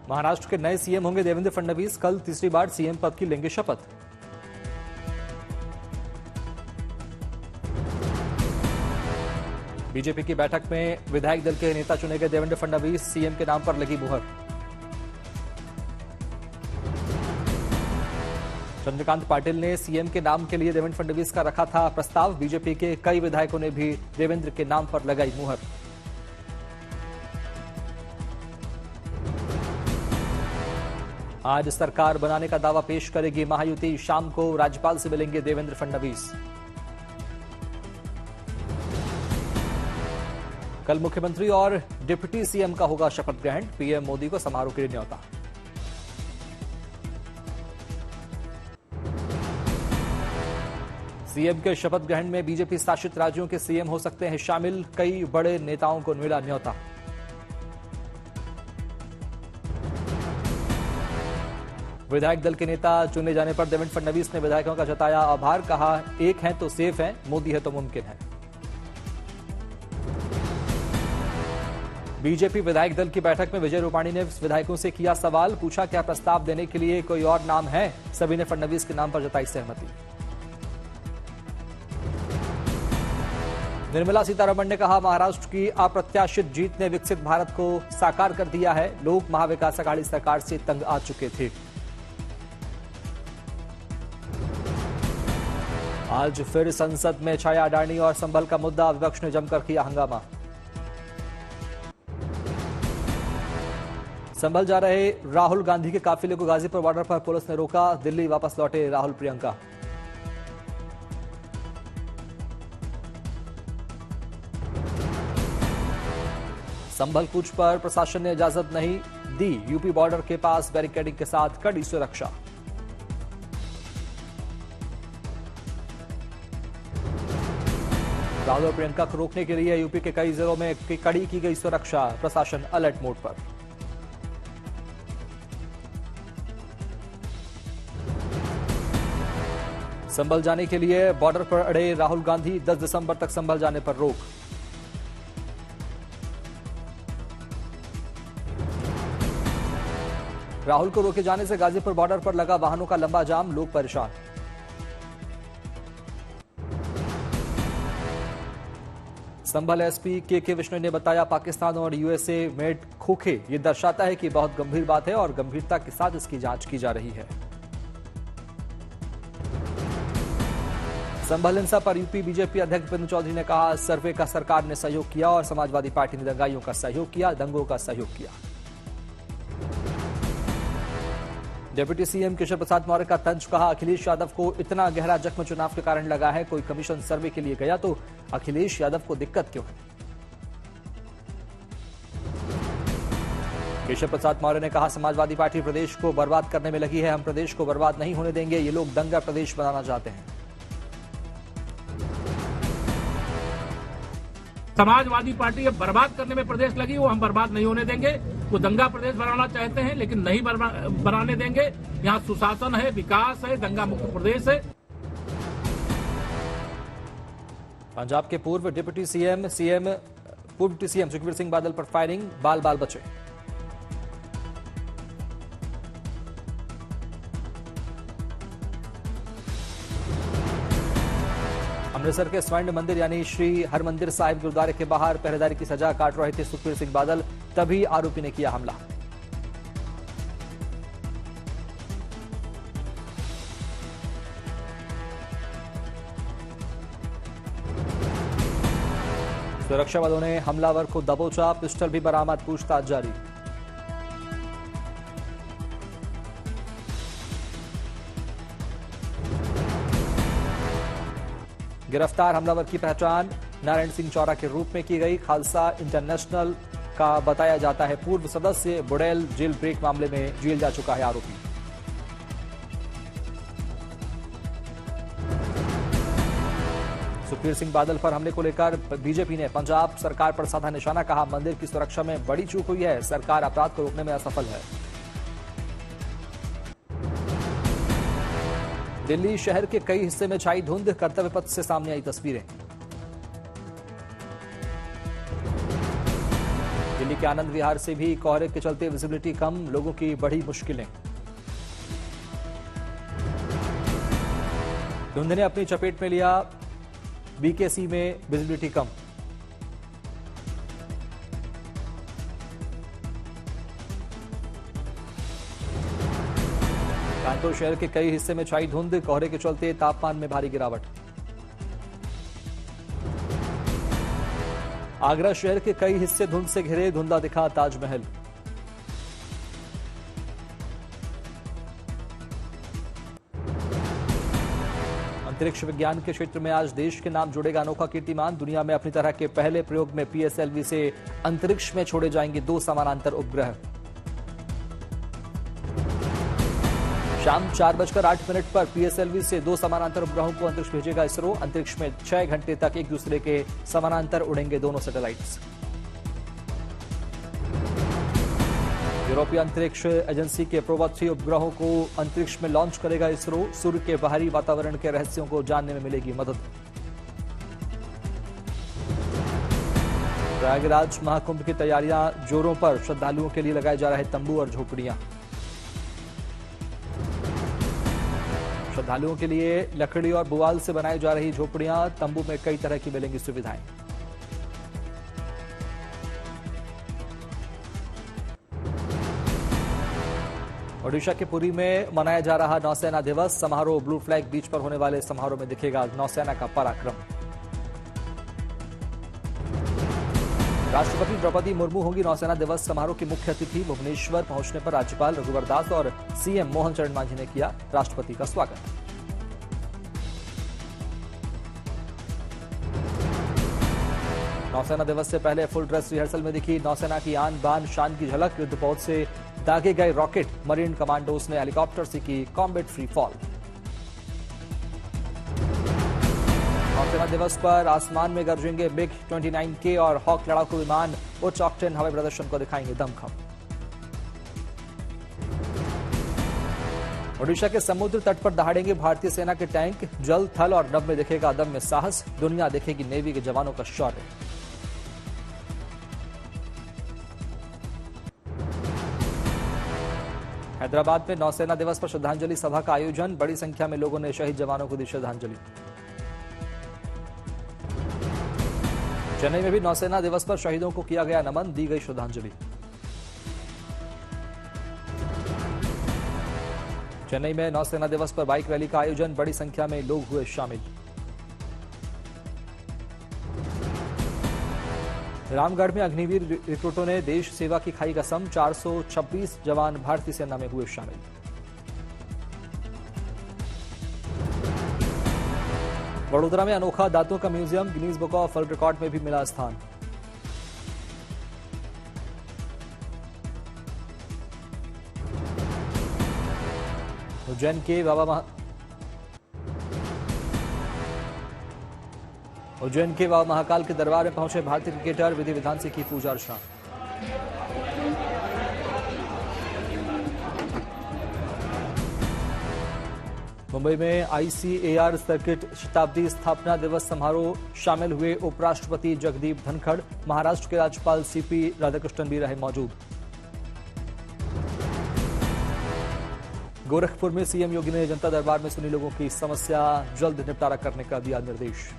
महाराष्ट्र के नए सीएम होंगे देवेंद्र फडणवीस। कल तीसरी बार सीएम पद की लेंगे शपथ। बीजेपी की बैठक में विधायक दल के नेता चुने गए देवेंद्र फडणवीस। सीएम के नाम पर लगी मुहर। चंद्रकांत पाटिल ने सीएम के नाम के लिए देवेंद्र फडणवीस का रखा था प्रस्ताव। बीजेपी के कई विधायकों ने भी देवेंद्र के नाम पर लगाई मुहर। आज सरकार बनाने का दावा पेश करेगी महायुति। शाम को राज्यपाल से मिलेंगे देवेंद्र फडणवीस। कल मुख्यमंत्री और डिप्टी सीएम का होगा शपथ ग्रहण। पीएम मोदी को समारोह के लिए न्योता। सीएम के शपथ ग्रहण में बीजेपी शासित राज्यों के सीएम हो सकते हैं शामिल। कई बड़े नेताओं को मिला न्योता। विधायक दल के नेता चुने जाने पर देवेंद्र फडणवीस ने विधायकों का जताया आभार। कहा, एक हैं तो सेफ हैं, मोदी है तो मुमकिन है। बीजेपी विधायक दल की बैठक में विजय रूपाणी ने विधायकों से किया सवाल। पूछा, क्या प्रस्ताव देने के लिए कोई और नाम है? सभी ने फडणवीस के नाम पर जताई सहमति। निर्मला सीतारमण ने कहा, महाराष्ट्र की अप्रत्याशित जीत ने विकसित भारत को साकार कर दिया है। लोग महाविकास अघाड़ी सरकार से तंग आ चुके थे। आज फिर संसद में छाया अडानी और संभल का मुद्दा। विपक्ष ने जमकर किया हंगामा। संभल जा रहे राहुल गांधी के काफिले को गाजीपुर बॉर्डर पर पुलिस ने रोका। दिल्ली वापस लौटे राहुल प्रियंका। संभल कूच पर प्रशासन ने इजाजत नहीं दी। यूपी बॉर्डर के पास बैरिकेडिंग के साथ कड़ी सुरक्षा। राहुल और प्रियंका को रोकने के लिए यूपी के कई जिलों में कड़ी की गई सुरक्षा। प्रशासन अलर्ट मोड पर। संभल जाने के लिए बॉर्डर पर अड़े राहुल गांधी। 10 दिसंबर तक संभल जाने पर रोक। राहुल को रोके जाने से गाजीपुर बॉर्डर पर लगा वाहनों का लंबा जाम। लोग परेशान। संभल एसपी के विष्णु ने बताया, पाकिस्तान और यूएसए मेड खोखे। ये दर्शाता है कि बहुत गंभीर बात है और गंभीरता के साथ इसकी जांच की जा रही है। संभल हिंसा पर यूपी बीजेपी अध्यक्ष विपिन चौधरी ने कहा, सर्वे का सरकार ने सहयोग किया और समाजवादी पार्टी ने दंगाइयों का सहयोग किया, दंगों का सहयोग किया। डिप्टी सीएम केशव प्रसाद मौर्य का तंज। कहा, अखिलेश यादव को इतना गहरा जख्म चुनाव के कारण लगा है। कोई कमीशन सर्वे के लिए गया तो अखिलेश यादव को दिक्कत क्यों है? केशव प्रसाद मौर्य ने कहा, समाजवादी पार्टी प्रदेश को बर्बाद करने में लगी है। हम प्रदेश को बर्बाद नहीं होने देंगे। ये लोग दंगा प्रदेश बनाना चाहते हैं। समाजवादी पार्टी अब बर्बाद करने में प्रदेश लगी, वो हम बर्बाद नहीं होने देंगे। वो दंगा प्रदेश बनाना चाहते हैं लेकिन नहीं बनाने देंगे। यहाँ सुशासन है, विकास है, दंगा मुक्त प्रदेश है। पंजाब के पूर्व डिप्टी सीएम सुखबीर सिंह बादल पर फायरिंग। बाल बाल बचे। अमृतसर के स्वर्ण मंदिर यानी श्री हरमंदिर साहिब गुरुद्वारे के बाहर पहरेदारी की सजा काट रहे थे सुखबीर सिंह बादल। तभी आरोपी ने किया हमला। सुरक्षा बलों ने हमलावर को दबोचा। पिस्टल भी बरामद। पूछताछ जारी। गिरफ्तार हमलावर की पहचान नारायण सिंह चौरा के रूप में की गई। खालसा इंटरनेशनल का बताया जाता है पूर्व सदस्य। बुड़ैल जेल ब्रेक मामले में जेल जा चुका है आरोपी। सुखबीर सिंह बादल पर हमले को लेकर बीजेपी ने पंजाब सरकार पर साधा निशाना। कहा, मंदिर की सुरक्षा में बड़ी चूक हुई है। सरकार अपराध को रोकने में असफल है। दिल्ली शहर के कई हिस्से में छाई धुंध। कर्तव्य पथ से सामने आई तस्वीरें। दिल्ली के आनंद विहार से भी कोहरे के चलते विजिबिलिटी कम, लोगों की बड़ी मुश्किलें। धुंध ने अपनी चपेट में लिया बीकेसी में विजिबिलिटी कम। कानपुर शहर के कई हिस्से में छाई धुंध, कोहरे के चलते तापमान में भारी गिरावट। आगरा शहर के कई हिस्से धुंध से घिरे, धुंधला दिखा ताजमहल। अंतरिक्ष विज्ञान के क्षेत्र में आज देश के नाम जुड़ेगा अनोखा कीर्तिमान। दुनिया में अपनी तरह के पहले प्रयोग में पीएसएलवी से अंतरिक्ष में छोड़े जाएंगे 2 समानांतर उपग्रह। शाम 4:08 पर पीएसएलवी से 2 समानांतर उपग्रहों को अंतरिक्ष भेजेगा इसरो। अंतरिक्ष में 6 घंटे तक एक दूसरे के समानांतर उड़ेंगे दोनों सैटेलाइट्स। यूरोपीय अंतरिक्ष एजेंसी के प्रोबा 3 उपग्रहों को अंतरिक्ष में लॉन्च करेगा इसरो। सूर्य के बाहरी वातावरण के रहस्यों को जानने में मिलेगी मदद। प्रयागराज महाकुंभ की तैयारियां जोरों पर, श्रद्धालुओं के लिए लगाए जा रहे तंबू और झोपड़ियां। श्रद्धालुओं के लिए लकड़ी और बुआल से बनाई जा रही झोपड़ियां, तंबू में कई तरह की मिलेंगी सुविधाएं। ओडिशा के पुरी में मनाया जा रहा नौसेना दिवस समारोह। ब्लू फ्लैग बीच पर होने वाले समारोह में दिखेगा नौसेना का पराक्रम। राष्ट्रपति द्रौपदी मुर्मू होंगी नौसेना दिवस समारोह की मुख्य अतिथि। भुवनेश्वर पहुंचने पर राज्यपाल रघुवर दास और सीएम मोहन चरण मांझी ने किया राष्ट्रपति का स्वागत। नौसेना दिवस से पहले फुल ड्रेस रिहर्सल में दिखी नौसेना की आन बान शान की झलक। युद्धपोत से दागे गए रॉकेट, मरीन कमांडोज ने हेलीकॉप्टर से की कॉम्बैट फ्री फॉल। नौसेना दिवस पर आसमान में गरजेंगे मिग 29K और हॉक लड़ाकू विमान। उच्च ऑक्टेन हवाई प्रदर्शन को दिखाएंगे दमखम। ओडिशा के समुद्र तट पर दहाड़ेंगे भारतीय सेना के टैंक। जल, थल और नभ में दिखेगा अदम्य साहस। दुनिया देखेगी नेवी के जवानों का शौर्य। हैदराबाद में नौसेना दिवस पर श्रद्धांजलि सभा का आयोजन। बड़ी संख्या में लोगों ने शहीद जवानों को दी श्रद्धांजलि। चेन्नई में भी नौसेना दिवस पर शहीदों को किया गया नमन, दी गई श्रद्धांजलि। चेन्नई में नौसेना दिवस पर बाइक रैली का आयोजन। बड़ी संख्या में लोग हुए शामिल। रामगढ़ में अग्निवीर रिक्रूटों ने देश सेवा की खाई कसम। 426 जवान भारतीय सेना में हुए शामिल। वडोदरा में अनोखा दांतों का museum. Guinness book of world record में भी मिला स्थान। उज्जैन के बाबा महाकाल के दरबार में पहुंचे भारतीय क्रिकेटर। विधि विधान से की पूजा अर्चना। मुंबई में आईसीएआर सर्किट शताब्दी स्थापना दिवस समारोह। शामिल हुए उपराष्ट्रपति जगदीप धनखड़। महाराष्ट्र के राज्यपाल सीपी राधाकृष्णन भी रहे मौजूद। गोरखपुर में सीएम योगी ने जनता दरबार में सुनी लोगों की समस्या। जल्द निपटारा करने का दिया निर्देश।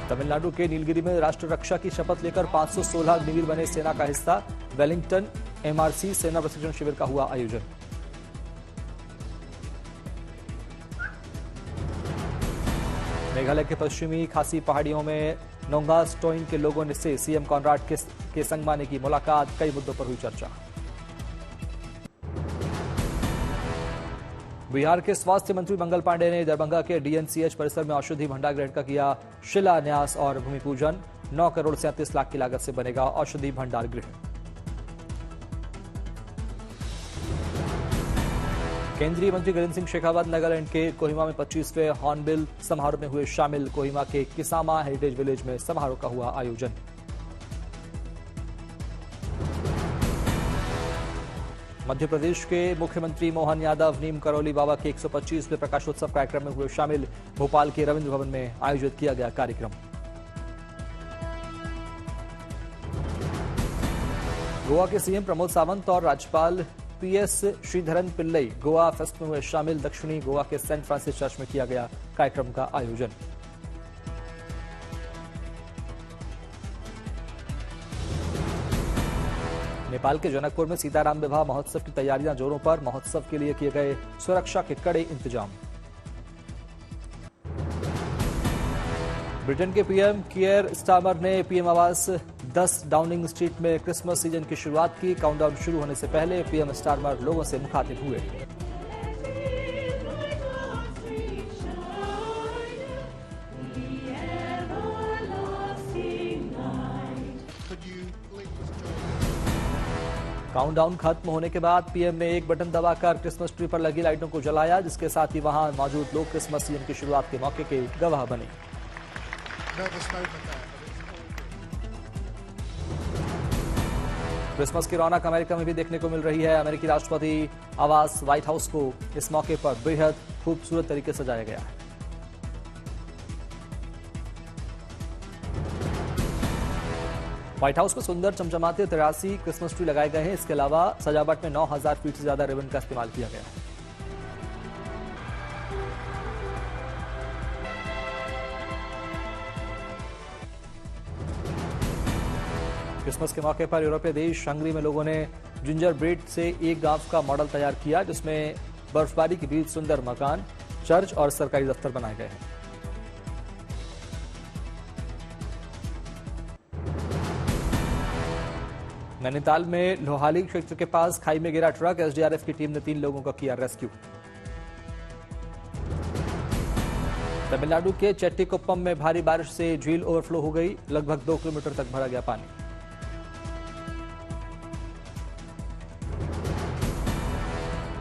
तमिलनाडु के नीलगिरी में राष्ट्र रक्षा की शपथ लेकर 516 अग्निवीर बने सेना का हिस्सा। वेलिंगटन एमआरसी सेना प्रशिक्षण शिविर का हुआ आयोजन। मेघालय के पश्चिमी खासी पहाड़ियों में नोंगास टोइंग के लोगों ने से सीएम कॉनराड के संगमा ने की मुलाकात। कई मुद्दों पर हुई चर्चा। बिहार के स्वास्थ्य मंत्री मंगल पांडे ने दरभंगा के डीएनसीएच परिसर में औषधि भंडार गृह का किया शिलान्यास और भूमि पूजन। 9 करोड़ 37 लाख की लागत से बनेगा औषधि भंडार गृह। केंद्रीय मंत्री गजेंद्र सिंह शेखावत नागालैंड के कोहिमा में 25वें हॉर्नबिल समारोह में हुए शामिल। कोहिमा के किसामा हेरिटेज विलेज में समारोह का हुआ आयोजन। मध्य प्रदेश के मुख्यमंत्री मोहन यादव नीम करौली बाबा के 125वें प्रकाशोत्सव कार्यक्रम में हुए शामिल। भोपाल के रविंद्र भवन में आयोजित किया गया कार्यक्रम। गोवा के सीएम प्रमोद सावंत और राज्यपाल पीएस श्रीधरन पिल्लई गोवा फेस्ट में हुए शामिल। दक्षिणी गोवा के सेंट फ्रांसिस चर्च में किया गया कार्यक्रम का आयोजन। नेपाल के जनकपुर में सीताराम विवाह महोत्सव की तैयारियां जोरों पर। महोत्सव के लिए किए गए सुरक्षा के कड़े इंतजाम। ब्रिटेन के पीएम कियर स्टारमर ने पीएम आवास 10 डाउनिंग स्ट्रीट में क्रिसमस सीजन की शुरुआत की। काउंटडाउन शुरू होने से पहले पीएम स्टारमर लोगों से मुखातिब हुए। काउंटडाउन खत्म होने के बाद पीएम ने एक बटन दबाकर क्रिसमस ट्री पर लगी लाइटों को जलाया, जिसके साथ ही वहां मौजूद लोग क्रिसमस सीजन की शुरुआत के मौके के गवाह बने। क्रिसमस की रौनक अमेरिका में भी देखने को मिल रही है। अमेरिकी राष्ट्रपति आवास व्हाइट हाउस को इस मौके पर बेहद खूबसूरत तरीके से सजाया गया है। व्हाइट हाउस में सुंदर चमचमाते 83 क्रिसमस ट्री लगाए गए हैं। इसके अलावा सजावट में 9000 फीट से ज्यादा रिबन का इस्तेमाल किया गया है। क्रिसमस के मौके पर यूरोपीय देश हंगरी में लोगों ने जिंजर ब्रेड से एक गांव का मॉडल तैयार किया, जिसमें बर्फबारी के बीच सुंदर मकान, चर्च और सरकारी दफ्तर बनाए गए हैं। नैनीताल में लोहाली क्षेत्र के पास खाई में गिरा ट्रक। एसडीआरएफ की टीम ने 3 लोगों का किया रेस्क्यू। तमिलनाडु के चेट्टीकुप्पम में भारी बारिश से झील ओवरफ्लो हो गई। लगभग 2 किलोमीटर तक भरा गया पानी।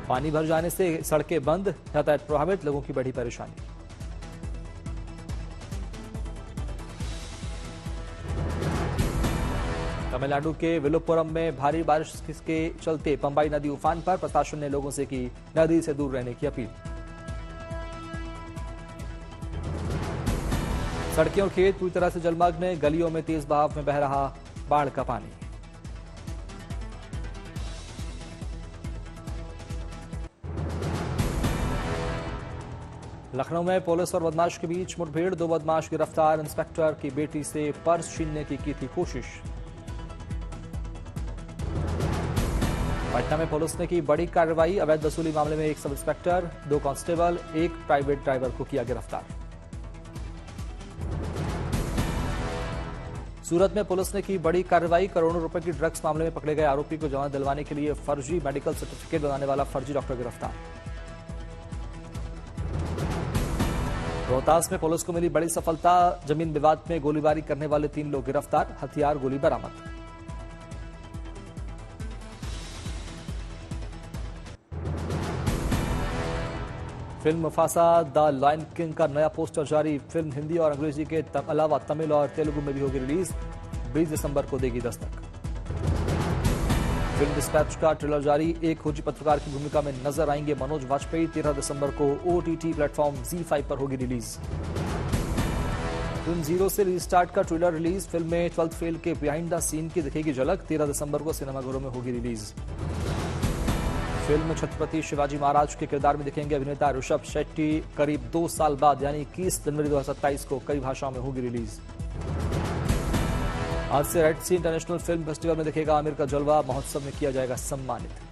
पानी भर जाने से सड़कें बंद, यातायात प्रभावित, लोगों की बड़ी परेशानी। तमिलनाडु के विलुपुरम में भारी बारिश के चलते पंबाई नदी उफान पर। प्रशासन ने लोगों से की नदी से दूर रहने की अपील। सड़कें और खेत पूरी तरह से जलमग्न। गलियों में तेज बहाव में बह रहा बाढ़ का पानी। लखनऊ में पुलिस और बदमाश के बीच मुठभेड़। 2 बदमाश गिरफ्तार। इंस्पेक्टर की बेटी से पर्स छीनने की थी कोशिश। पटना में पुलिस ने की बड़ी कार्रवाई। अवैध वसूली मामले में 1 sub inspector, 2 constable, 1 private driver को किया गिरफ्तार। सूरत में पुलिस ने की बड़ी कार्रवाई। करोड़ों रुपए की ड्रग्स मामले में पकड़े गए आरोपी को जमानत दिलवाने के लिए फर्जी मेडिकल सर्टिफिकेट बनाने वाला फर्जी डॉक्टर गिरफ्तार। रोहतास में पुलिस को मिली बड़ी सफलता। जमीन विवाद में गोलीबारी करने वाले 3 लोग गिरफ्तार। हथियार गोली बरामद। Film Mufasa the Lion King का नया पोस्टर जारी। फिल्म हिंदी और अंग्रेजी के अलावा तमिल और तेलुगु में भी होगी रिलीज। 20 दिसंबर को देगी दस्तक। फिल्म डिस्पैच का ट्रेलर जारी। एक खोजी पत्रकार की भूमिका में नजर आएंगे मनोज वाजपेयी। 13 दिसंबर को OTT प्लेटफॉर्म ZEE5 पर होगी रिलीज। फिल्म जीरो से रीस्टार्ट का ट्रेलर रिलीज। फिल्म में 12th फेल के बिहाइंड द सीन की दिखेगी झलक। 13 दिसंबर को सिनेमाघरों में होगी रिलीज। फिल्म छत्रपति शिवाजी महाराज के किरदार में दिखेंगे अभिनेता ऋषभ शेट्टी। करीब 2 साल बाद यानी 21 जनवरी 2027 को कई भाषाओं में होगी रिलीज। आज से रेड सी इंटरनेशनल फिल्म फेस्टिवल में दिखेगा आमिर का जलवा। महोत्सव में किया जाएगा सम्मानित।